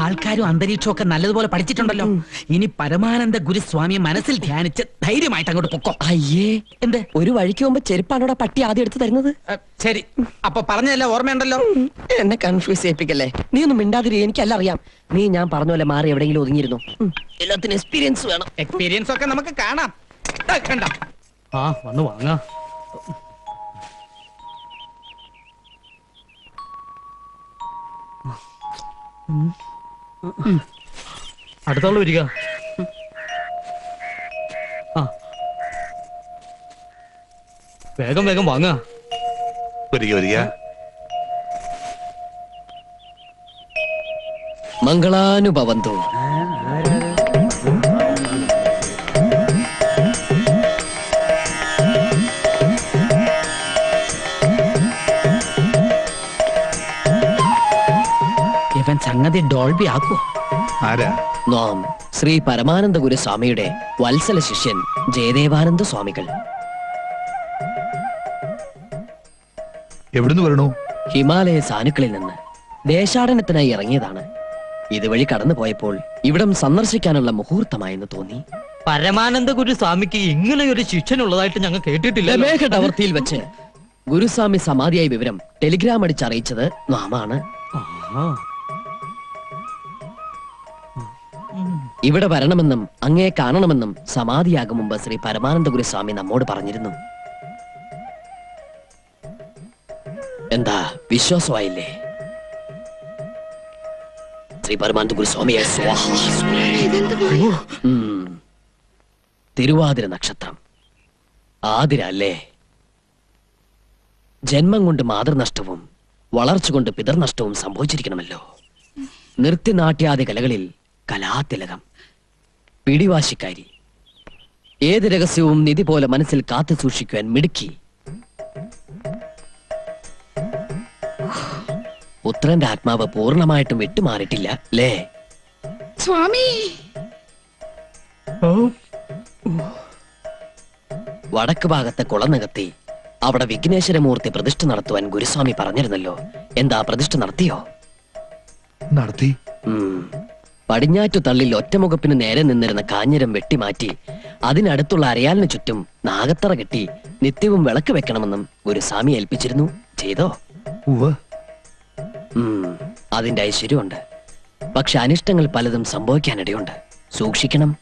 ആൾക്കാരും അന്തരീക്ഷവും ഒക്കെ നല്ലതുപോലെ പഠിച്ചിട്ടുണ്ടല്ലോ. ഇനി പരമാനന്ദ ഗുരുസ്വാമിയെ മനസ്സിൽ ധ്യാനിച്ച് ധൈര്യമായിട്ട് അങ്ങോട്ട് പൊക്കോ. അയ്യേ, എന്ത് ഒരു വഴിക്ക് പോകുമ്പോ ചെരുപ്പാണോടാ പട്ടി ആദ്യം എടുത്ത് തരുന്നത്? ശരി, അപ്പൊ പറഞ്ഞതല്ല ഓർമ്മയുണ്ടല്ലോ. എന്നെ കൺഫ്യൂസ് ചെയ്യിപ്പിക്കല്ലേ. നീ ഒന്നും മിണ്ടാതിരി, എനിക്കെല്ലാം അറിയാം. നീ ഞാൻ പറഞ്ഞ പോലെ മാറി എവിടെയെങ്കിലും ഒതുങ്ങിയിരുന്നു. എല്ലാത്തിനും എക്സ്പീരിയൻസ് വേണം. എക്സ്പീരിയൻസ് ഒക്കെ നമുക്ക് കാണാം. കണ്ട വന്ന് വാങ്ങാ. അടുത്താള് വരിക. വേഗം വേഗം വാങ്ങാ. മംഗളാനുഭവന്തു. ഇവൻ സംഗതി ഡോൾബി ആക്കോ. നാം ശ്രീ പരമാനന്ദ ഗുരുസ്വാമിയുടെ വത്സല ശിഷ്യൻ ജയദേവാനന്ദ സ്വാമികൾ. എവിടുന്ന് വരണു? ഹിമാലയ സാനുക്കളിൽ നിന്ന് ദേശാടനത്തിനായി ഇറങ്ങിയതാണ്. ഇതുവഴി കടന്നു പോയപ്പോൾ ഇവിടം സന്ദർശിക്കാനുള്ള മുഹൂർത്തമായെന്ന് തോന്നി. പരമാനന്ദ ഗുരുസ്വാമിക്ക് ഇങ്ങനെ ഒരു ശിഷ്യനുള്ളതായിട്ട് ഞങ്ങൾ കേട്ടിട്ടില്ല. മേഘടവർത്തിയിൽ വെച്ച് ഗുരുസ്വാമി സമാധിയായ വിവരം ടെലിഗ്രാം അടിച്ചറിയിച്ചത് നാമാണ്. ഇവിടെ വരണമെന്നും അങ്ങേ കാണണമെന്നും സമാധിയാകും മുമ്പ് ശ്രീ പരമാനന്ദ ഗുരുസ്വാമി നമ്മോട് പറഞ്ഞിരുന്നു. എന്താ വിശ്വാസമായില്ലേ? ശ്രീ പരമാനന്ദ ഗുരുസ്വാമിയെ തിരുവാതിര നക്ഷത്രം ആതിര അല്ലേ? ജന്മം കൊണ്ട് മാതൃനഷ്ടവും വളർച്ച കൊണ്ട് പിതർനഷ്ടവും സംഭവിച്ചിരിക്കണമല്ലോ. നൃത്യനാട്യാദി കലകളിൽ കലാതിലകം, പിടിവാശിക്കാരി, ഏത് രഹസ്യവും നിധി പോലെ മനസ്സിൽ കാത്തു സൂക്ഷിക്കുവാൻ മിടുക്കി. പുത്രന്റെ ആത്മാവ് പൂർണ്ണമായിട്ടും വിട്ടുമാറിയിട്ടില്ല അല്ലേ സ്വാമി? വടക്ക് ഭാഗത്തെ കുളം നികത്തി അവിടെ വിഘ്നേശ്വരമൂർത്തി പ്രതിഷ്ഠ നടത്തുവാൻ ഗുരുസ്വാമി പറഞ്ഞിരുന്നല്ലോ. എന്താ പ്രതിഷ്ഠ നടത്തിയോ? നടത്തി. പടിഞ്ഞാറ്റു തള്ളിൽ ഒറ്റമുഖപ്പിന് നേരെ നിന്നിരുന്ന കാഞ്ഞിരം വെട്ടിമാറ്റി അതിനടുത്തുള്ള അരയാലിന് ചുറ്റും നാഗത്തറ കെട്ടി നിത്യവും വിളക്ക് വെക്കണമെന്നും ഗുരുസ്വാമി ഏൽപ്പിച്ചിരുന്നു. ചെയ്തോ? അതിന്റെ ഐശ്വര്യമുണ്ട്. പക്ഷെ അനിഷ്ടങ്ങൾ പലതും സംഭവിക്കാനിടയുണ്ട്. സൂക്ഷിക്കണം.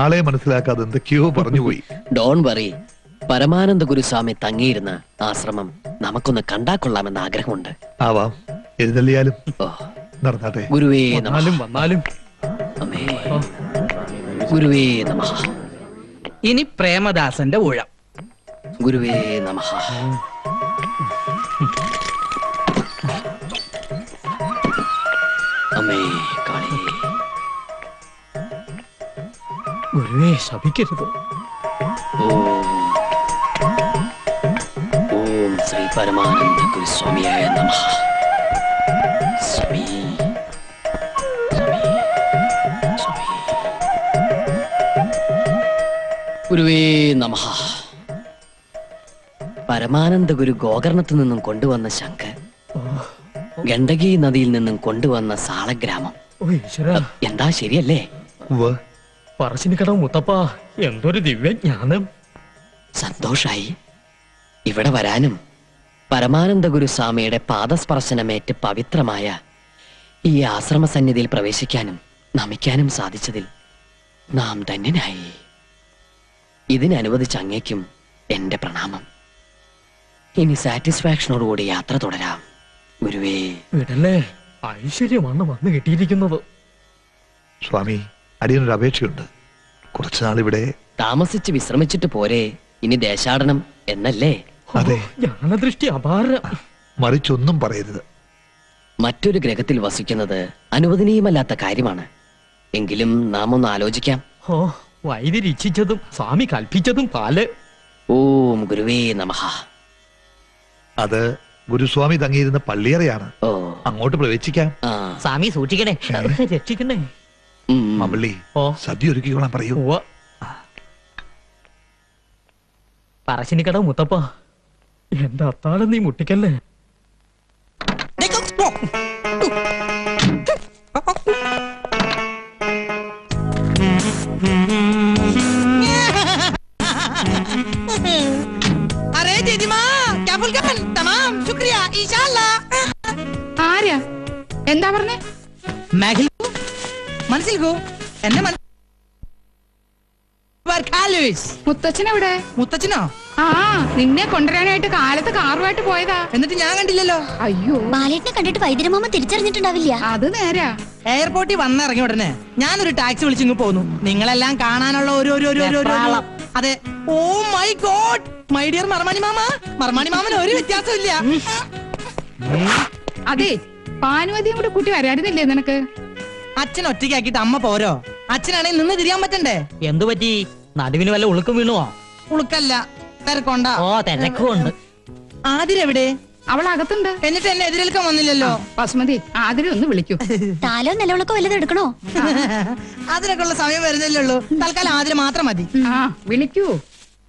ആളെ മനസ്സിലാക്കാതെ എന്തൊക്കെയോ പറഞ്ഞുപോയി. Don't worry. പരമാനന്ദ ഗുരുസ്വാമി തങ്ങിയിരുന്ന ആശ്രമം നമുക്കൊന്ന് കണ്ടാക്കൊള്ളാമെന്ന് ആഗ്രഹമുണ്ട്. ആവാം, എഴുന്നള്ളിയാലും നടന്നാട്ടെ. ഗുരുവേ വന്നാലും അമ്മേ ഗുരുവേ നമഃ. ഇനി പ്രേമദാസന്റെ ഊഴം. ഗുരുവേ നമഃ. അമ്മേ കാളി. ഗുരുവേ ശപിക്കരുത്. ഓം ശ്രീ പരമാനന്ദ ഗുരുസ്വാമിയായ നമഃ. സ്വാമി സ്വാമി സ്വാമി. ഗുരുവേ നമഃ. പരമാനന്ദ ഗുരു ഗോകർണത്തു നിന്നും കൊണ്ടുവന്ന ശംഖ്, ഗണ്ഡകി നദിയിൽ നിന്നും കൊണ്ടുവന്ന സാളഗ്രാമം. എന്താ ശരിയല്ലേ? പറശ്ശിനിക്കടവ് മുത്തപ്പ, എന്തൊരു ദിവ്യജ്ഞാനം. സന്തോഷായി. ഇവിടെ വരാനും പരമാനന്ദ ഗുരുസ്വാമിയുടെ പാദസ്പർശനമേറ്റ് പവിത്രമായ ഈ ആശ്രമ സന്നിധിയിൽ പ്രവേശിക്കാനും നമിക്കാനും സാധിച്ചതിൽ നാം ധന്യനായി. ഇതിനനുവദിച്ച അങ്ങേക്കും എന്റെ പ്രണാമം. ഇനി സാറ്റിസ്ഫാക്ഷനോടുകൂടി യാത്ര തുടരാം. ഗുരുവേ വിടല്ലേ, ഐശ്വര്യമാണ് വന്നു കിട്ടിയിരിക്കുന്നത്. സ്വാമി, അടിയനൊരു അപേക്ഷയുണ്ട്. കുറച്ചുനാൾ ഇവിടെ താമസിച്ച് വിശ്രമിച്ചിട്ട് പോരെ ഇനി ദേശാടനം എന്നല്ലേ? അതെ, ജ്ഞാനദൃഷ്ടി അപാരം. മറിച്ചൊന്നും പറയരുത്. മറ്റൊരു ഗ്രഹത്തിൽ വസിക്കുന്നത് അനുവദനീയമല്ലാത്ത കാര്യമാണ്. എങ്കിലും നാം ഒന്ന് ആലോചിക്കാം. വൈദ്യർ ഇച്ഛിച്ചതും സ്വാമി കൽപ്പിച്ചതും പാല്. ഓം ഗുരുവേ നമഃ. അത് ഗുരുസ്വാമി തങ്ങിയിരുന്ന പള്ളിയറയാണ്. അങ്ങോട്ട് പ്രവേശിക്കാം. സ്വാമി സൂക്ഷിക്കണേ, രക്ഷിക്കണേ. മമ്പള്ളി, സദ്യ ഒരുക്കിക്കോളാൻ പറയൂ. പറശ്ശിനിക്കടവ് മുത്തപ്പ, എന്റെ അത്താഴം നീ മുട്ടിക്കല്ലേ. ആരാ എന്താ പറഞ്ഞേ? മനസ്സിലാക്കൂ എന്നെ മുത്തച്ഛനെവിടെ? മുത്തച്ഛനോ? ആ നിന്നെ കൊണ്ടുവരാനായിട്ട് കാലത്ത് കാറുമായിട്ട് പോയതാ. എന്നിട്ട് ഞാൻ കണ്ടില്ലല്ലോ. അയ്യോ, ബാലേട്ടനെ കണ്ടിട്ട് വൈദ്യരമാമ തിരിച്ചറിഞ്ഞിട്ടുണ്ടാവില്ല. അത് നേരാ. എയർപോർട്ടിൽ വന്നിറങ്ങി ഉടനെ ഞാനൊരു ടാക്സി വിളിച്ചിങ്ങ് പോന്നു. നിങ്ങളെല്ലാം കാണാനുള്ള അതെ. Oh my god, my dear Marmani മാമ. മർമാണി മാമന് ഒരു വ്യത്യാസമില്ല. അതെ, പാനുവതിയും കൂടെ കൂട്ടി വരായിരുന്നില്ലേ നിനക്ക്? അച്ഛൻ ഒറ്റയ്ക്കാക്കിട്ട് അമ്മ പോരോ? അച്ഛനാണെങ്കിൽ നിന്ന് തിരിയാൻ പറ്റണ്ടേ? എന്തു പറ്റി? നടുവിന് വല്ല ഉളുക്കും വീണുവോ? ഉളുക്കല്ല, തിരക്കൊണ്ട. ഓ, തിരക്കുണ്ട്. ആതിരെവിടെ? അവൾ അകത്തുണ്ട്. എന്നിട്ട് എന്നെ എതിരേൽക്കാൻ വന്നില്ലല്ലോ. ബസ്മതി, ആതിരെ ഒന്ന് വിളിക്കൂ. താലോ നിലവിളക്കോ വല്ലതും എടുക്കണോ? അതിനൊക്കെ ഉള്ള സമയം വരുന്നില്ലേ ഉള്ളൂ. തൽക്കാലം ആതിര മാത്രം മതി. ആ വിളിക്കൂ.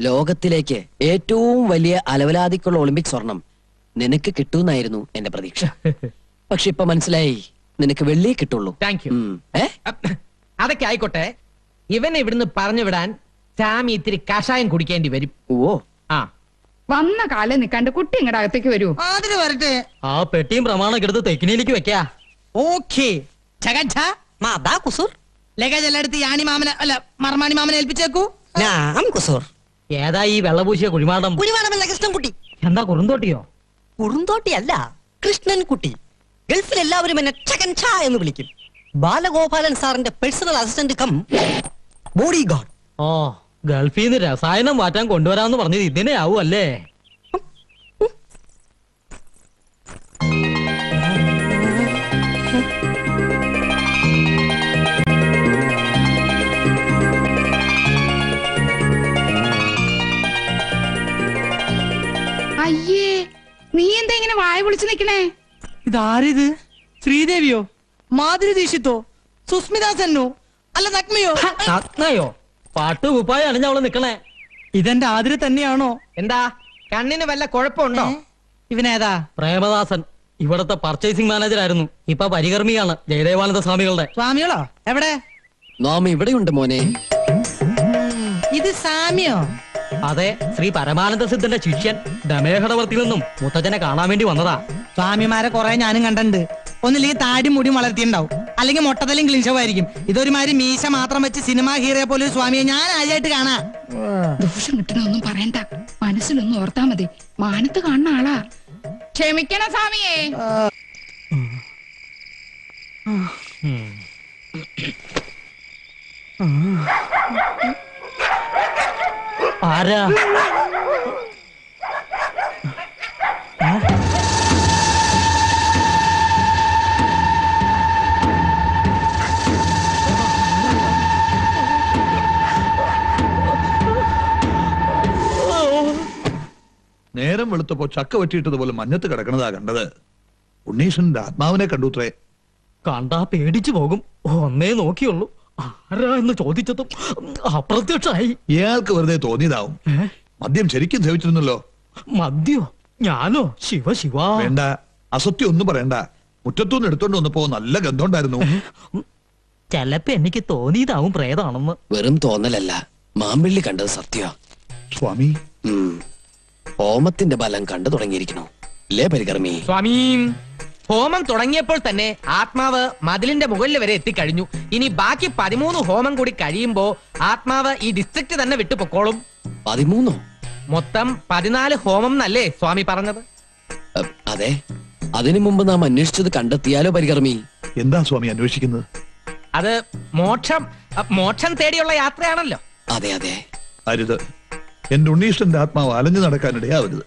ലോകത്തിലേക്ക് ഏറ്റവും വലിയ അലവലാതിക്കുള്ള ഒളിമ്പിക് സ്വർണം നിനക്ക് കിട്ടൂന്നായിരുന്നു എന്റെ പ്രതീക്ഷ. പക്ഷെ ഇപ്പൊ മനസ്സിലായി, നിനക്ക് വെള്ളിയെ കിട്ടുള്ളൂ. Thank you. അതൊക്കെ ആയിക്കോട്ടെ. ഇവനെ ഇവിടുന്ന് പറഞ്ഞു വിടാൻ സാമി ഇത്തിരി കഷായം കുടിക്കേണ്ടി വരും. ഓ, ആ വന്ന കാലം നിക്കാണ്ട് കുട്ടി ഇങ്ങടെ അകത്തേക്ക് വരൂ. ആതിര വരട്ടെ. ആ പെട്ടിയും പ്രമാണൊക്കെ എടുത്ത് തെക്കിനിയിലേക്ക് വെക്കാ. ഓക്കേ. ലഗേജ് എല്ലാം എടുത്ത് യാണി മാമനെ അല്ല മർമാണി മാമനെ ഏൽപ്പിച്ചേക്കൂ. ഏതാ ഈ വെള്ളപൂശിയ കുഴിമാടം? കുഴിമാടമല്ല, കൃഷ്ണൻകുട്ടി. എന്താ കുറുന്തോട്ടിയോ? കുറുന്തോട്ടിയല്ല, കൃഷ്ണൻകുട്ടി. ഗൾഫിൽ എല്ലാവരും എന്നെ ചകൻ ഛാ എന്ന് വിളിക്കും. ബാലഗോപാലൻ സാറിന്റെ personal assistant cum bodyguard. ഓ, ഗൾഫിൽ നിന്ന് രസായനം മാറ്റാൻ കൊണ്ടുവരാന്ന് പറഞ്ഞത് ഇതിനെ ആവും അല്ലേ? അയ്യേ, നീ എന്താ ഇങ്ങനെ വായ പൊളിച്ചു നിക്കണേ? ഇതാരിത്? ശ്രീദേവിയോ? മാധുരി ദീക്ഷിത്തോ? സുസ്മിത സെന്നോ? അല്ല നഗ്മയോ? നഗ്നയോ? പാട്ട് കുപ്പായ അണിഞ്ഞ അവള് നിക്കണേ. ഇതെന്റെ ആതിര തന്നെയാണോ? എന്താ കണ്ണിന് വല്ല കുഴപ്പമുണ്ടോ? ഇവനേതാ? പ്രേമദാസൻ ഇവിടത്തെ പർച്ചേസിംഗ് മാനേജർ ആയിരുന്നു. ഇപ്പൊ പരികർമ്മിയാണ് ജയദേവാനന്ദ സ്വാമികളുടെ. സ്വാമികളോ? എവിടെ? നാം ഇവിടെയുണ്ട് മോനെ. ഇത് സാമിയോ? അതെ, ശ്രീ പരമാനന്ദ സിദ്ധന്റെ ശിഷ്യൻ ദമേഹടവർത്തിൽ നിന്നും മുത്തച്ഛനെ കാണാൻ വേണ്ടി വന്നതാ. സ്വാമിമാരെ കുറെ ഞാനും കണ്ടിട്ടുണ്ട്. ഒന്നില്ലെങ്കിൽ താടി മുടി വളർത്തിയിട്ടുണ്ടാവും, അല്ലെങ്കിൽ മൊട്ടത്തലും ക്ലിൻഷവായിരിക്കും. ഇതൊരുമാതിരി മീശ മാത്രം വെച്ച് സിനിമ ഹീറോ പോലെ ഒരു സ്വാമിയെ ഞാൻ ആദ്യമായിട്ട് കാണാ. ദോഷം കിട്ടണൊന്നും പറയണ്ട, മനസ്സിലൊന്നും ഓർത്താ മതി. മാനത്ത് കാണുന്ന ആളാ. ക്ഷമിക്കണം സ്വാമിയേ. ആരാ? നേരം വെളുത്തപ്പോ ചക്ക വെട്ടിയിട്ടതുപോലെ മഞ്ഞത്ത് കിടക്കണതാ കണ്ടത്. ഉണ്ണീഷന്റെ ആത്മാവിനെ കണ്ടുത്രേ. കണ്ടാ പേടിച്ചു പോകും. ഒന്നേ നോക്കിയുള്ളൂ. ആരാ എന്ന് ചോദിച്ചതും അപ്രത്യക്ഷമായി. ഇയാൾക്ക് വെറുതെ തോന്നിയതാവും. മദ്യം ശരിക്കും സേവിച്ചിരുന്നല്ലോ. മദ്യോ? ഞാനോ? ശിവ ശിവ. വേണ്ട, അസത്യം ഒന്നും പറയണ്ട. മുറ്റത്തുനിന്ന് എടുത്തോണ്ട് വന്നപ്പോ നല്ല ഗന്ധമുണ്ടായിരുന്നു. ചെലപ്പോ എനിക്ക് തോന്നിയതാവും പ്രേതാണെന്ന്. വെറും തോന്നലല്ല, മാമ്പിള്ളി കണ്ടത് സത്യ. സ്വാമി, ഹോമത്തിന്റെ ബലം കണ്ടു തുടങ്ങിയിരിക്കണു അല്ലേ പരികർമ്മി? സ്വാമി, ഹോമം തുടങ്ങിയപ്പോൾ തന്നെ ആത്മാവ് മതിലിന്റെ മുകളിൽ വരെ എത്തിക്കഴിഞ്ഞു. ഇനി ബാക്കി 13 ഹോമം കൂടി കഴിയുമ്പോ ആത്മാവ് ഈ ഡിസ്ട്രിക്ട് തന്നെ വിട്ടുപൊക്കോളും. 13? മൊത്തം 14 ഹോമം എന്നല്ലേ സ്വാമി പറഞ്ഞത്? അതെ, അതിനു മുമ്പ് നാം അന്വേഷിച്ചത് കണ്ടെത്തിയാലോ പരികർമ്മി? എന്താ സ്വാമി അന്വേഷിക്കുന്നത്? അത് മോക്ഷം തേടിയുള്ള യാത്രയാണല്ലോ. അതെ അതെ. അരുത്, എന്റെ ഉണ്ണീഷ്ടന്റെ ആത്മാവ് അലഞ്ഞു നടക്കാനിടയാവരുത്.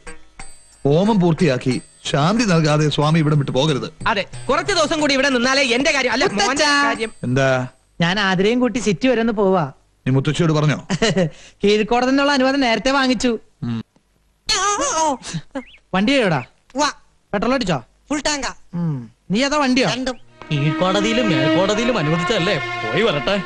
ഹോമം പൂർത്തിയാക്കി ശാന്തി നൽകാതെ സ്വാമി ഇവിടെ വിട്ടു പോകരുത്. അതെ, കുറച്ചു ദിവസം കൂടി ഇവിടെ നിന്നാലേ എന്റെ കാര്യം അല്ല മോന്റെ കാര്യം. എന്താ? ഞാൻ ആതിരയും കൂട്ടി സിറ്റി വരെ ഒന്ന് പോവാ. നീ മുത്തശ്ശിയോട് പറഞ്ഞോ? കീഴ്ക്കോടതിനുള്ള അനുവാദം നേരത്തെ വാങ്ങിച്ചു. വണ്ടി എവിടാ? പെട്രോൾ അടിച്ചോ? ഫുൾ ടാങ്കാ. നീ ഏതാ വണ്ടിയോ? രണ്ടും. കീഴ്ക്കോടതിയിലും മേൽക്കോടതിയിലും അനുവദിച്ചല്ലേ, പോയി വരട്ടെ.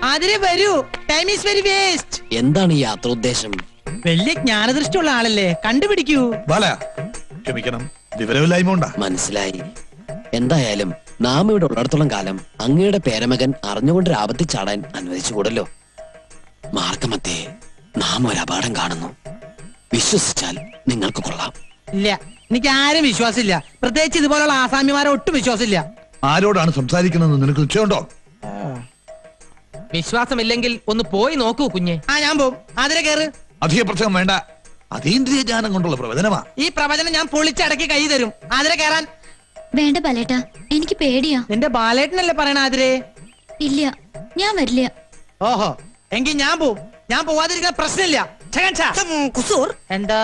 ആതിരെ വരൂ, ടൈം ഈസ് വെരി വേസ്റ്റ്. എന്താണ് ഈ യാത്രോദ്ദേശം? വലിയ ജ്ഞാനദൃഷ്ടിയുള്ള ആളല്ലേ, കണ്ടുപിടിക്കൂ. ബാല, ക്ഷമിക്കണം, വിവരമില്ലായ്മ ഉണ്ടാ. മനസ്സിലായി. എന്തായാലും നാം ഇവിടെ ഉള്ളിടത്തോളം കാലം അങ്ങയുടെ പേരമകൻ അറിഞ്ഞുകൊണ്ട് ആപത്തിൽ ചാടാൻ അനുവദിച്ചുകൂടല്ലോ. മാർഗമത്തെ നാം ഒരു അപകടം കാണുന്നു. വിശ്വസിച്ചാൽ നിങ്ങൾക്ക് കൊള്ളാം. ഇല്ല, എനിക്ക് ആരും വിശ്വാസമില്ല. പ്രത്യേകിച്ച് ഇതുപോലുള്ള ആസാമിമാരെ ഒട്ടും വിശ്വാസമില്ല. ആരോടാണ് സംസാരിക്കണമെന്ന് നിനക്ക് നിശ്ചയമുണ്ടോ? വിശ്വാസമില്ലെങ്കിൽ ഒന്ന് പോയി നോക്കൂ കുഞ്ഞെ. ഞാൻ പോവും. അതിലെ കയറ്. അധിക പ്രസംഗം വേണ്ട. അതീന്ദ്രിയ ജ്ഞാനം കൊണ്ടുള്ള പ്രവചനമാ. ഈ പ്രവചനം ഞാൻ പൊളിച്ചടക്കി കൈ തരും. അതിലെ കയറാൻ വേണ്ട ബാലേട്ടാ, എനിക്ക് പേടിയാ. നിന്റെ ബാലേട്ടനല്ലേ പറയണ അതിരെ? ഇല്ല, ഞാൻ വരില്ല. ഓഹോ, എങ്കിൽ ഞാൻ പോവും. ഞാൻ പോവാതിരിക്കുന്ന പ്രശ്നമില്ല. കുസൂർ, എന്താ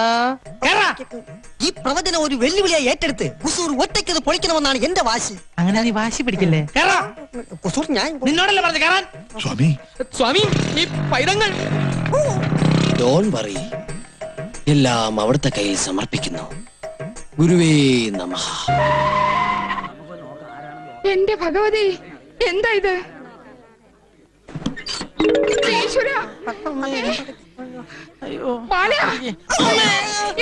കേറാ. ഈ പ്രവചനം ഒരു വെല്ലുവിളിയായി ഏറ്റെടുത്ത് കുസൂർ ഒറ്റയ്ക്കത് പൊളിക്കണമെന്നാണ് എന്റെ വാശി. അങ്ങനെ നീ വാശി പിടിക്കില്ലേ? കേറാ. കുസൂർ, ഞാൻ നിന്നോടല്ലേ പറഞ്ഞു കേറാൻ? സ്വാമി, സ്വാമി, ഈ പൈതങ്ങൾ ഡോൺ വറി, എല്ലാം അവിടുത്തെ കയ്യിൽ സമർപ്പിക്കുന്നു. ഗുരുവേ നമഃ. എന്റെ ഭഗവതി, എന്താ ഇത്? ഈശ്വരാ. ബാല,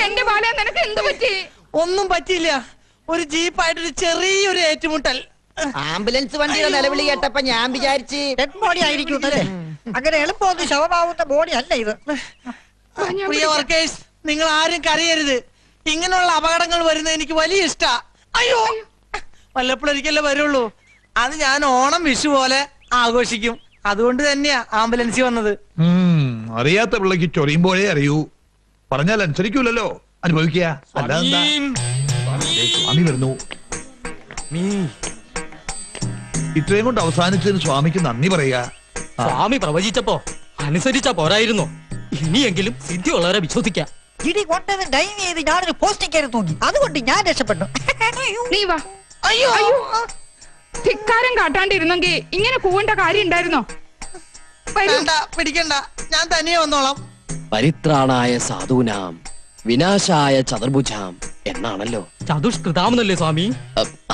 എന്റെ ബാല, നിനക്ക് എന്ത് പറ്റി? ഒന്നും പറ്റിയില്ല. ഒരു ജീപ്പായിട്ടൊരു ചെറിയൊരു ഏറ്റുമുട്ടൽ. ആംബുലൻസ് വണ്ടിയുടെ നിലവിളി കേട്ടപ്പോ ഞാൻ വിചാരിച്ച് ഡെഡ് ബോഡി ആയിരിക്കും. അങ്ങനെ എളുപ്പമൊന്നും ശവമാവുന്ന ബോഡി അല്ല ഇത്. പ്രിയ വർക്കേഴ്സ്, നിങ്ങൾ ആരും കരയരുത്. ഇങ്ങനെയുള്ള അപകടങ്ങൾ വരുന്നത് എനിക്ക് വലിയ ഇഷ്ടാ. അയ്യോ, വല്ലപ്പോഴൊരിക്കല്ലേ വരുള്ളൂ. അത് ഞാൻ ഓണം വിഷു പോലെ ആഘോഷിക്കും. അതുകൊണ്ട് തന്നെയാ ആംബുലൻസിൽ വന്നത്. അറിയാത്ത പിള്ളക്ക് ചൊറിയുമ്പോഴേ അറിയൂ. പറഞ്ഞാൽ അനുസരിക്കൂലല്ലോ. അനുഭവിക്കുക. അല്ലാതെന്താ? സ്വാമി വരുന്നു. ഇത്രയും കൊണ്ട് അവസാനിച്ചതിന് സ്വാമിക്ക് നന്ദി പറയാ. സ്വാമി പ്രവചിച്ചപ്പോ അനുസരിച്ചാ പോരായിരുന്നു. ഇനിയെങ്കിലും സിദ്ധിയുള്ളവരെ വിശ്വസിക്കാം. ഇടി കൊണ്ടത് ഡൈവ് ചെയ്ത് ഞാനൊരു പോസ്റ്റിംഗ് കയറി തൂങ്ങി. അതുകൊണ്ട് ഞാൻ രക്ഷപ്പെട്ടു. നീ വാ. അയ്യോ, ധിക്കാരം കാട്ടാണ്ടിരുന്നെങ്കിൽ ഇങ്ങനെ കൂവേണ്ട കാര്യം ഉണ്ടായിരുന്നോ? വേണ്ട, പിടിക്കണ്ട. ഞാൻ തനിയെ വന്നോളാം. പരിത്രാണായ സാധൂനാം വിനാശായ ചതുർഭുജാം എന്നാണല്ലോ. ചതുഷ്കൃതാമെന്നല്ലേ സ്വാമി?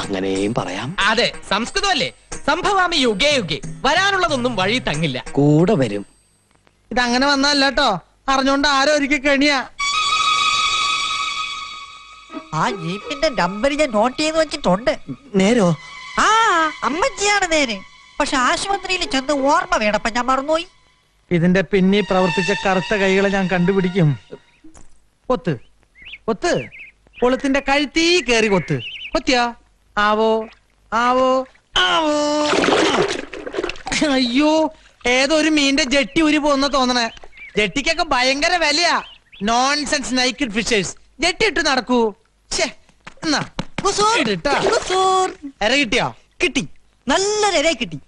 അങ്ങനെയും പറയാം. അതെ, സംസ്കൃതമല്ലേ. സംഭവാമി യുഗേ യുഗേ. വരാനുള്ളതൊന്നും വഴി തങ്ങില്ല. കൂടെ വരും. ഇതങ്ങനെ വന്നല്ല കേട്ടോ. അറിഞ്ഞോണ്ട് ആരോ ഒരിക്കൽ കെണിയാ. ആ ജീപ്പിന്റെ നമ്പർ ഞാൻ നോട്ട് ചെയ്ത് വെച്ചിട്ടുണ്ട്. നേരോ? ആ, അമ്മച്ചിയാണ് നേര്. പക്ഷെ ആശുപത്രിയിൽ ചെന്ന് ഓർമ്മ വേണപ്പ ഞാൻ മറന്നുപോയി. ഇതിന്റെ പിന്നിൽ പ്രവർത്തിച്ച കറുത്ത കൈകളെ ഞാൻ കണ്ടുപിടിക്കും. കൊത്ത് കൊത്ത്, കൊളുത്തിന്റെ കഴുത്തീ കേറി കൊത്ത്. കൊത്തിയാ? ആവോ ആവോ ആവോ. അയ്യോ, ഏതോ ഒരു മീന്റെ ജെട്ടി ഉരി പോകുന്ന തോന്നണേ. ജെട്ടിക്കൊക്കെ ഭയങ്കര വിലയാ. Nonsense naked fishers. ജെട്ടി ഇട്ട് നടക്കൂ. എന്നാ എര കിട്ടിയോ? കിട്ടി, നല്ലൊരു കിട്ടി.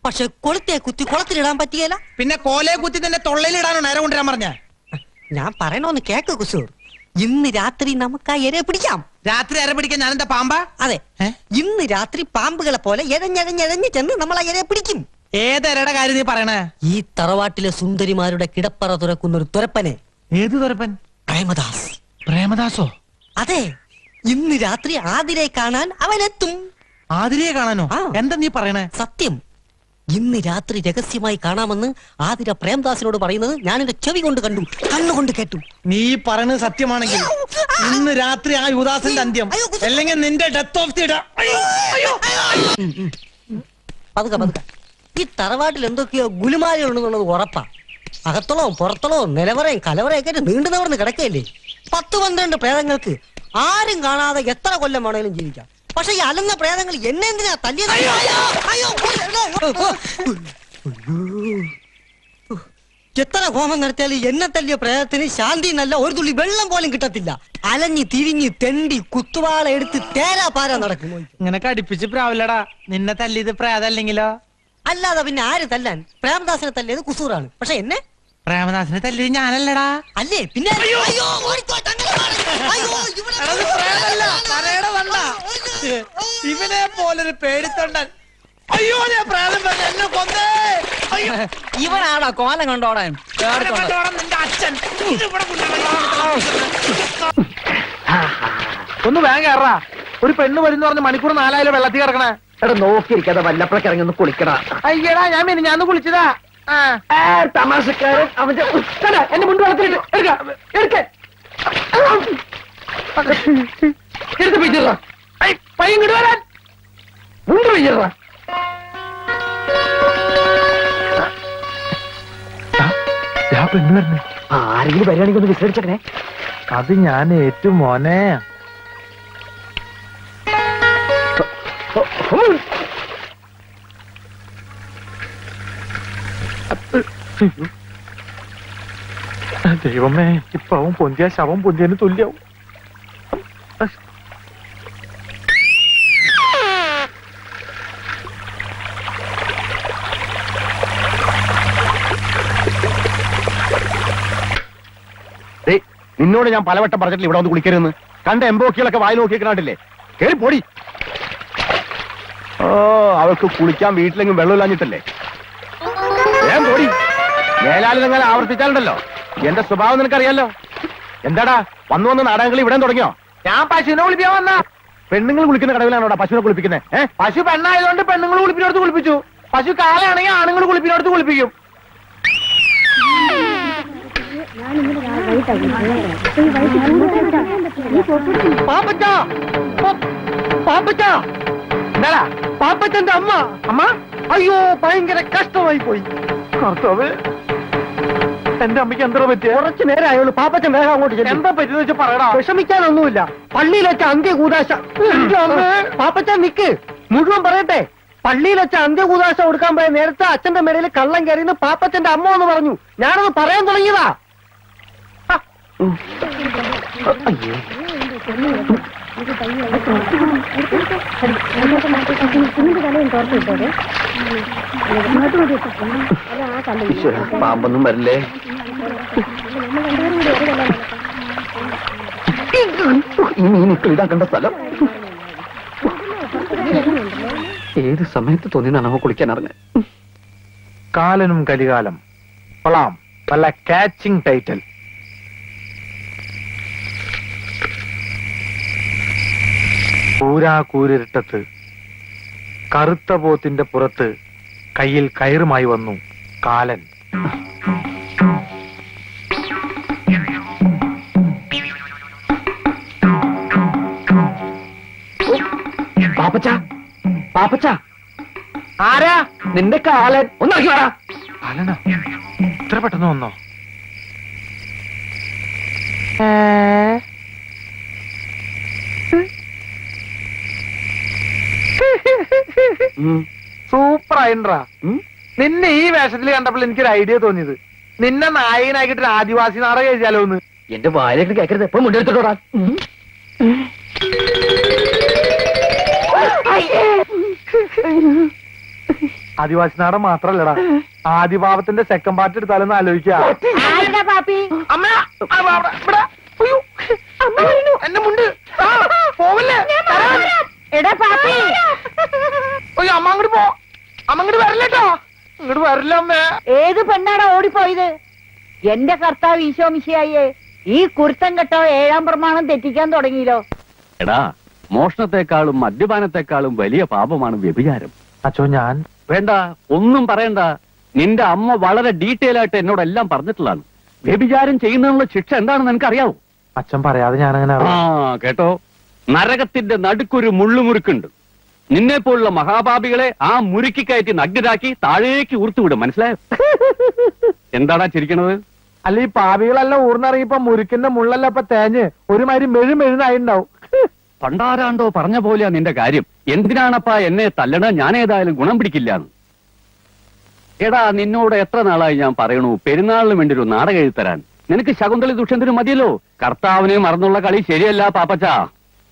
പക്ഷെ കൊളുത്തെ കുത്തി കുളത്തിലിടാൻ പറ്റിയല്ല. പിന്നെ കോലയെ കുത്തി തന്നെ തൊള്ളയിലിടാനോ നേരെ കൊണ്ടുവരാൻ പറഞ്ഞ? ഞാൻ പറയണോന്ന് കേക്ക് കുസൂർ. ഇന്ന് രാത്രി നമുക്ക് ആ എരയെ പിടിക്കാം. രാത്രി എര പിടിക്കാൻ ഞാനെന്താ പാമ്പാ? അതെ, ഇന്ന് രാത്രി പാമ്പുകളെ പോലെ എഴഞ്ഞഴഞ്ഞഴഞ്ഞ് ചെന്ന് നമ്മൾ ആ എരയെ പിടിക്കും. ഏതെരയുടെ കാര്യം നീ പറയണേ? ഈ തറവാട്ടിലെ സുന്ദരിമാരുടെ കിടപ്പറ തുറക്കുന്ന ഒരു തുരപ്പനെ. ഏത് തുരപ്പൻ? പ്രേമദാസ്. പ്രേമദാസോ? അതെ, ഇന്ന് രാത്രി ആതിരയെ കാണാൻ അവനെത്തും. ആതിരയെ കാണാനോ? എന്താ നീ പറയണേ? സത്യം. ഇന്ന് രാത്രി രഹസ്യമായി കാണാമെന്ന് ആതിര പ്രേംദാസിനോട് പറയുന്നത് ഞാൻ എന്റെ ചെവി കൊണ്ട് കണ്ടു, കണ്ണുകൊണ്ട് കേട്ടു. നീ പറയുന്നത് സത്യമാണെങ്കിൽ ഇന്ന് രാത്രി ആ യുദാസിന്റെ അന്ത്യം, അല്ലെങ്കിൽ നിന്റെ ഡെത്ത് ഓഫ് ദി ഡേ. പതുക്കെ പതുക്കെ. ഈ തറവാട്ടിൽ എന്തൊക്കെയോ ഗുലുമാലുണ്ടെന്നുള്ളത് ഉറപ്പാ. അകത്തളവും പുറത്തളവും നിലവറയും കലവറയൊക്കെ നീണ്ടു നിവർന്ന് കിടക്കയില്ലേ. 10-12 പ്രേതങ്ങൾക്ക് ആരും കാണാതെ എത്ര കൊല്ലം വേണമെങ്കിലും ജീവിക്കാം. പക്ഷെ ഈ അലന്ന പ്രേതങ്ങൾ എന്നെ എന്തിനാ തല്ലിയത്? എത്ര ഹോമം നടത്തിയാലും എന്നെ തല്ലിയ പ്രേതത്തിന് ശാന്തി എന്നല്ല ഒരു തുള്ളി വെള്ളം പോലും കിട്ടത്തില്ല. അലഞ്ഞി തിരിഞ്ഞ് തെണ്ടി കുത്തുവാള എടുത്ത് തേരാ പാരാ നടക്കും. ഇങ്ങനെ കടിപ്പിച്ച് പ്രാവില്ലടാ. നിന്നെ തല്ലിയത് പ്രേതല്ലെങ്കിലോ? അല്ലാതെ പിന്നെ ആര് തല്ലാൻ? പ്രേമദാസിനെ തല്ലിയത് കുസൂറാണ്. പക്ഷെ എന്നെ പ്രേമദാസിനെ തല്ലിയത് ഞാനല്ലടാ. അല്ലേ പിന്നെ? ഇവനെ പോലൊരു പേടിത്തൊണ്ടൻ. അയ്യോ, ഞാൻ പ്രേതം പറഞ്ഞു എന്നെ കൊന്നേ. ഇവനാണോ കോലം കണ്ടോടാൻ? നിന്റെ അച്ഛൻ ഒന്ന് വേഗം കയറാ. ഒരു പെണ്ണ് വരുന്ന പറഞ്ഞ് മണിക്കൂർ 4 വെള്ളത്തിൽ കിടക്കണേ. എടാ നോക്കിയിരിക്കാതെ വല്ലപ്പോഴൊക്കെ ഇറങ്ങി ഒന്ന് കുളിക്കടാ. അയ്യടാ, ഞാൻ കുളിച്ചതാ. തമാശക്കാരൻ അവന്റെ എന്റെ മുൻപ് വളർത്തിട്ട് പയ്യൻ കിടു വരാൻ. ആരെങ്കിലും വരികയാണെങ്കിൽ ഒന്ന് വിസരിച്ചേ. അത് ഞാൻ ഏറ്റവും മോനെ. ദൈവമേ, ഇപ്പൊ അവൻ പൊന്തിയ ശവം പൊന്തിയതിന് തുല്യാവും. നിന്നോട് ഞാൻ പലവട്ടം പറഞ്ഞിട്ടില്ല ഇവിടെ ഒന്ന് കുളിക്കരുതെന്ന്. കണ്ട എംബോക്കികളൊക്കെ വായി നോക്കിക്കണ്ടില്ലേ? കേറി പൊടി. ഓ, അവൾക്ക് കുളിക്കാൻ വീട്ടിലെങ്കിലും വെള്ളമില്ലാഞ്ഞിട്ടല്ലേ? ഞാൻ പൊടി. മേലാൽ നിങ്ങൾ ആവർത്തിച്ചാലുണ്ടല്ലോ എന്റെ സ്വഭാവം നിനക്കറിയാലോ. എന്താടാ വന്നു വന്ന് നാടകങ്ങൾ ഇവിടെ തുടങ്ങിയോ? ഞാൻ പശുവിനെ കുളിപ്പിക്കാൻ വന്ന. പെണ്ണുങ്ങൾ കുളിക്കുന്ന കടവിലാണോടാ പശുവിനെ കുളിപ്പിക്കുന്നത്? പശു പെണ്ണായതുകൊണ്ട് പെണ്ണുങ്ങൾ കുളിപ്പിനടുത്ത് കുളിപ്പിച്ചു. പശു കാളയാണെങ്കിൽ ആണുങ്ങൾ കുളിപ്പിനടുത്ത് കുളിപ്പിക്കും. എന്താടാ പാപ്പച്ചന്റെ അമ്മ? അമ്മ അയ്യോ, ഭയങ്കര കഷ്ടമായി പോയി. കർത്താവ്, എന്റെ അമ്മയ്ക്ക് എന്താ പറ്റിയ? കുറച്ചു നേരം ആയുള്ളൂ. പാപ്പച്ചൻ വേഗം അങ്ങോട്ട് ചെല്ല്. എന്താ പറ്റിയെന്ന് വെച്ചാൽ പറയടാ. വിഷമിക്കാനൊന്നുമില്ല. പള്ളിയിൽ വെച്ച അന്ത്യകൂദാശ. പാപ്പച്ചൻ നിക്ക്, മുഴുവൻ പറയട്ടെ. പള്ളിയിൽ വെച്ച അന്ത്യകൂദാശ കൊടുക്കാൻ പോയ നേരത്തെ അച്ഛന്റെ മേടയിൽ കള്ളം കയറിയെന്ന് പാപ്പച്ചന്റെ അമ്മ എന്ന് പറഞ്ഞു. ഞാനത് പറയാൻ തുടങ്ങിയതാ. പാമ്പൊന്നും വരില്ലേ? ഇതാ കണ്ട സ്ഥലം. ഏത് സമയത്ത് തോന്നിയാണ് അവ കുളിക്കാൻ ഇറങ്ങാൻ. കാലനും കലികാലം കൊള്ളാം. നല്ല കാച്ചിങ് ടൈറ്റിൽ. കൂരാകൂരിട്ടത്ത് കറുത്ത പോത്തിന്റെ പുറത്ത് കയ്യിൽ കയറുമായി വന്നു കാലൻ. പാപ്പച്ച, പാപ്പച്ച, ആരാ? നിന്റെ കാലൻ ഒന്നിറങ്ങി വാടാ. കാലനോ? ഇത്ര പെട്ടെന്ന് വന്നോ? സൂപ്പർ ആയിട്ടാ. നിന്നെ ഈ വേഷത്തിൽ കണ്ടപ്പോൾ എനിക്കൊരു ഐഡിയ തോന്നിയത്, നിന്നെ നായകനാക്കിട്ട് ആദിവാസി നാടകം എഴുതിയാലോ എന്ന്. എന്റെ വായിലേക്ക് കേൾക്കരുത്. എപ്പോഴും മുണ്ടെടുത്തോടാ. ആദിവാസി നാടകം മാത്രല്ലടാ, ആദിഭാവത്തിന്റെ സെക്കൻഡ് പാർട്ട് എടുത്താലൊന്ന് ആലോചിക്കാം. എന്നെ മുണ്ട് പോവല്ലേ? അമ്മ അങ്ങോട്ട് പോ. അമ്മ അങ്ങോട്ട് വരല്ലേട്ടോ. ഇങ്ങോട്ട് വരില്ല അമ്മേ. ഏത് പെണ്ണാടാ ഓടിപ്പോയത്? എന്റെ കർത്താവ് ഈശോ മിശിഹായേ, ഈ കുരുത്തം കെട്ടോ 7-ാം പ്രമാണം തെറ്റിക്കാൻ തുടങ്ങിയല്ലോ. എടാ, മോഷണത്തെക്കാളും മദ്യപാനത്തെക്കാളും വലിയ പാപമാണ് വ്യഭിചാരം. അച്ചോ, ഞാൻ വേണ്ട, ഒന്നും പറയണ്ട. നിന്റെ അമ്മ വളരെ ഡീറ്റെയിൽ ആയിട്ട് എന്നോടെല്ലാം പറഞ്ഞിട്ടുള്ളതാണ്. വ്യഭിചാരം ചെയ്യുന്നതിനുള്ള ശിക്ഷ എന്താണെന്ന് എനിക്കറിയാവോ? അച്ഛൻ പറയാതെ ഞാനങ്ങനെ. ആ കേട്ടോ, നരകത്തിന്റെ നടുക്കൊരു മുള്ളുമുറുക്കുണ്ട്. നിന്നെ പോലുള്ള മഹാപാപികളെ ആ മുറുക്കി കയറ്റി നഗ്നരാക്കി താഴേക്ക് ഊർത്തുവിടും. മനസ്സിലായോ? എന്താടാ ചിരിക്കണത്? അല്ല, ഈ പാപികളെല്ലാം ഊർന്നിറങ്ങിയപ്പോ മുരുക്കിന്റെ മുള്ളല്ല ഇപ്പൊ തേഞ്ഞ് ഒരുമാതിരി മെഴുമെഴുന്നായിണ്ടാവും. പണ്ടാരാണ്ടോ പറഞ്ഞ പോലെയാ നിന്റെ കാര്യം. എന്തിനാണപ്പാ എന്നെ തല്ലണ? ഞാൻ ഏതായാലും ഗുണം പിടിക്കില്ലാന്ന്. എടാ, നിന്നോട് എത്ര നാളായി ഞാൻ പറയണു പെരുന്നാളിന് വേണ്ടി ഒരു നാടകം എഴുതരാൻ. നിനക്ക് ശകുന്തളി ദുഷ്യന്തനും മതിയല്ലോ. കർത്താവിനെ മറന്നുള്ള കളി ശരിയല്ല പാപ്പച്ച.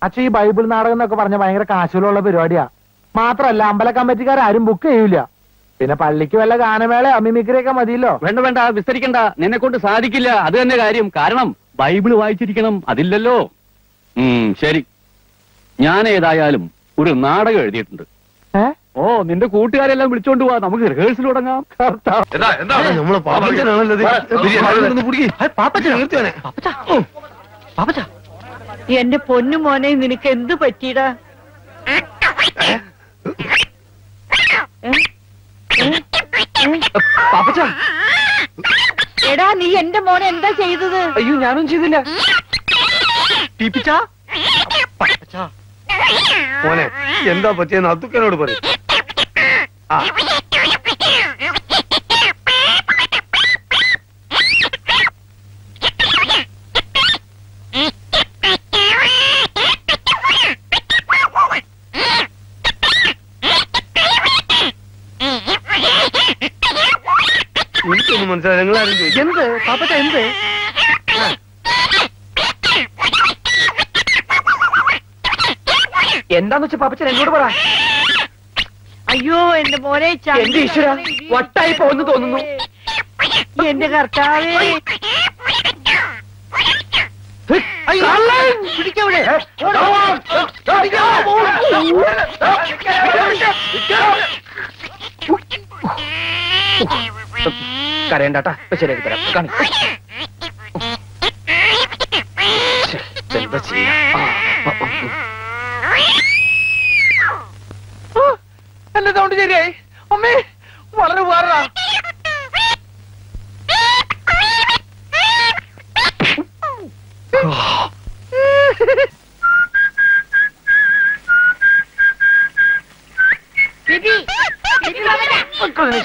അച്ഛ, ഈ ബൈബിൾ നാടകം എന്നൊക്കെ പറഞ്ഞ ഭയങ്കര കാശുള്ള പരിപാടിയാ. മാത്രല്ല അമ്പല കമ്മിറ്റിക്കാരും ബുക്ക് ചെയ്യൂല. പിന്നെ പള്ളിക്ക് വല്ല ഗാനമേള അമ്മിമിക്കറിയൊക്കെ മതിയല്ലോ. വേണ്ട വേണ്ട, വിസ്തരിക്കണ്ട. നിന്നെ കൊണ്ട് സാധിക്കില്ല. അത് തന്നെ കാര്യം. കാരണം ബൈബിള് വായിച്ചിരിക്കണം. അതില്ലല്ലോ. ശരി, ഞാൻ ഏതായാലും ഒരു നാടകം എഴുതിയിട്ടുണ്ട്. ഓ, നിന്റെ കൂട്ടുകാരെല്ലാം വിളിച്ചോണ്ട് പോവാ. നമുക്ക് റിഹേഴ്സൽ തുടങ്ങാം. എന്റെ പൊന്നു മോനെ, നിനക്ക് എന്ത് പറ്റിയടാ? എടാ, നീ എന്റെ മോനെ എന്താ ചെയ്തത്? അയ്യോ, ഞാനും ചെയ്തില്ല. മോനെ എന്താ പറ്റിയെന്ന് അത്തുക്കനോട് പറയും. എനിക്കൊന്നും മനസ്സിലായി. നിങ്ങളാരും ചോദിച്ചു എന്ത് പാപ്പച്ച എന്ത്? എന്താന്ന് വെച്ചാ പാപ്പച്ചൻ എന്നോട് പറ. അയ്യോ എന്റെ മോനെ എന്റെ ഈശ്വര വട്ടായി പോകുന്നു തോന്നുന്നു. എന്റെ കർത്താവേ പിടിക്കവിടെ. കരയണ്ടാട്ടാ ശരിയാക്കി തരാം. കാണി എന്താ ചെയ്യാ? എന്റെ സൗണ്ട് ശരിയായി. അമ്മേ വളരെ ഉപകാരടാ.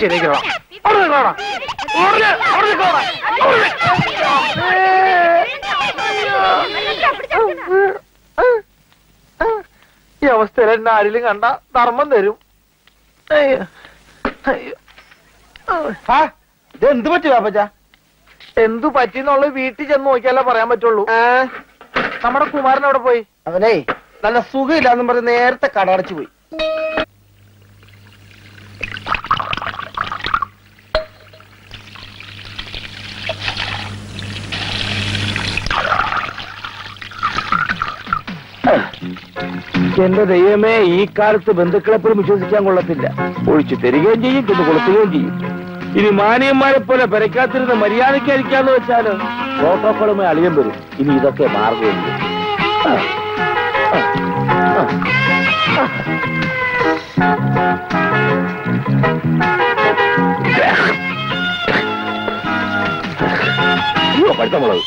ശരിയാക്കിക്കോളാം. ഈ അവസ്ഥയിൽ എന്നെ ആരെങ്കിലും കണ്ട ധർമ്മം തരും. എന്ത് പറ്റി പാപ്പച്ച? എന്തു പറ്റിന്നുള്ളത് വീട്ടിൽ ചെന്ന് നോക്കിയാലേ പറയാൻ പറ്റുള്ളൂ. നമ്മുടെ കുമാരൻ അവിടെ പോയി. അവനെ നല്ല സുഖമില്ലാന്നും പറഞ്ഞ് നേരത്തെ കടടച്ചു പോയി. എന്റെ ദൈവമേ, ഈ കാലത്ത് ബന്ധുക്കളെ പോലും വിശ്വസിക്കാൻ കൊള്ളത്തില്ല. ഒഴിച്ചു തരികയും ചെയ്യും, ചെന്ന് കൊളുത്തുകയും ചെയ്യും. ഇനി മാനിയന്മാരെ പോലെ പെരക്കാത്തിരുന്ന് മര്യാദയ്ക്കായിരിക്കാന്ന് വെച്ചാല് പ്രോട്ടോക്കോളുമായി അളിയം വരും. ഇനി ഇതൊക്കെ മാറുകയുള്ളൂ. പഠിത്ത മുളക്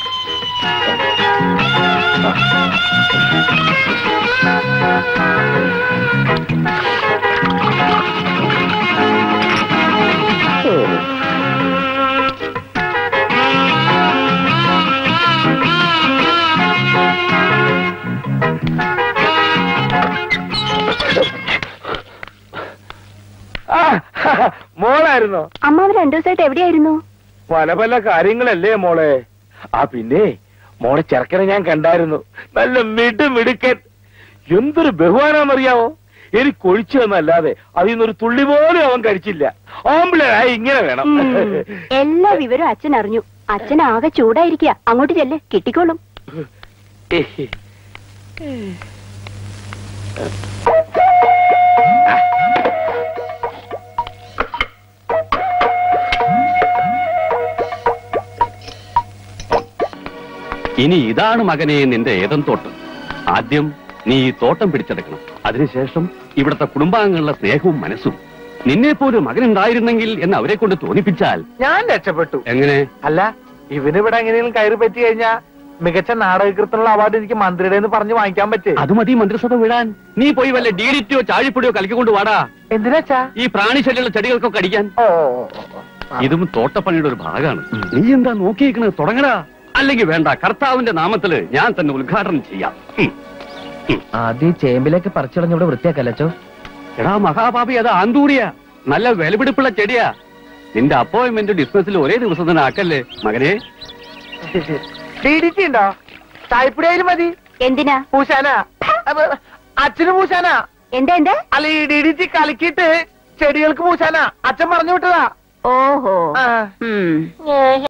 മോളായിരുന്നോ? അമ്മാവ് രണ്ടു ദിവസമായിട്ട് എവിടെയായിരുന്നു? പല പല കാര്യങ്ങളല്ലേ മോളെ. പിന്നെ മോളെ ചെറുക്കനെ ഞാൻ കണ്ടായിരുന്നു. നല്ല മിടുക്കൻ. എന്തൊരു ബഹുമാനാന്നറിയാവോ? എനിക്ക് ഒഴിച്ചു തന്നല്ലാതെ അതിൽ നിന്നൊരു തുള്ളി പോലും അവൻ കഴിച്ചില്ല. ആമ്പിളായി ഇങ്ങനെ വേണം. എല്ലാ വിവരവും അച്ഛൻ അറിഞ്ഞു. അച്ഛൻ ആകെ ചൂടായിരിക്കുക. അങ്ങോട്ട് ചെല്ല്, കിട്ടിക്കോളും. ഇനി ഇതാണ് മകനെ നിന്റെ ഏതം തോട്ടം. ആദ്യം നീ ഈ തോട്ടം പിടിച്ചെടുക്കണം. അതിനുശേഷം ഇവിടുത്തെ കുടുംബാംഗങ്ങളുടെ സ്നേഹവും മനസ്സും. നിന്നെ പോലും മകനുണ്ടായിരുന്നെങ്കിൽ എന്ന് അവരെ കൊണ്ട് തോന്നിപ്പിച്ചാൽ ഞാൻ രക്ഷപ്പെട്ടു. എങ്ങനെ? അല്ല, ഇവനിവിടെ എങ്ങനെയും കയറി പറ്റി കഴിഞ്ഞാ മികച്ച നാടകകൃത്തിനുള്ള അവാർഡ് എനിക്ക് മന്ത്രിയുടെ എന്ന് പറഞ്ഞ് വാങ്ങിക്കാൻ പറ്റേ? അത് മതി മന്ത്രിസഭ വിടാൻ. നീ പോയി വല്ല DDTയോ ചാഴിപ്പൊടിയോ കലക്കിക്കൊണ്ട് വാടാ. എന്തിനാച്ചാ? ഈ പ്രാണിശല്യമുള്ള ചെടികൾക്കൊക്കെ അടിക്കാൻ. ഇതും തോട്ടപ്പണിയുടെ ഒരു ഭാഗമാണ്. നീ എന്താ നോക്കിയിരിക്കണത്? തുടങ്ങടാ. അല്ലെങ്കിൽ വേണ്ട, കർത്താവിന്റെ നാമത്തില് ഞാൻ തന്നെ ഉദ്ഘാടനം ചെയ്യാം. ആദ്യം ചേമ്പിലേക്ക് പറിച്ചളഞ്ഞവിടെ വൃത്തിയാക്കല്ലോ. എടാ മഹാപാപി, അത് ആന്തൂറിയ നല്ല വിലപിടിപ്പുള്ള ചെടിയാ. നിന്റെ അപ്പോയിന്റ്മെന്റ് ഡിസ്പെൻസിൽ ഒരേ ദിവസം തന്നെ ആക്കല്ലേ മകനെ. DDT ഉണ്ടോ? ചായപ്പൊടിയായാലും മതി. എന്തിനാ? പൂശാന. അച്ഛന് പൂശാന. എന്താ എന്താ? അല്ല, ഈ DDT കലക്കിയിട്ട് ചെടികൾക്ക് പൂശാന. അച്ഛൻ പറഞ്ഞു വിട്ടതാ. ഓഹോ.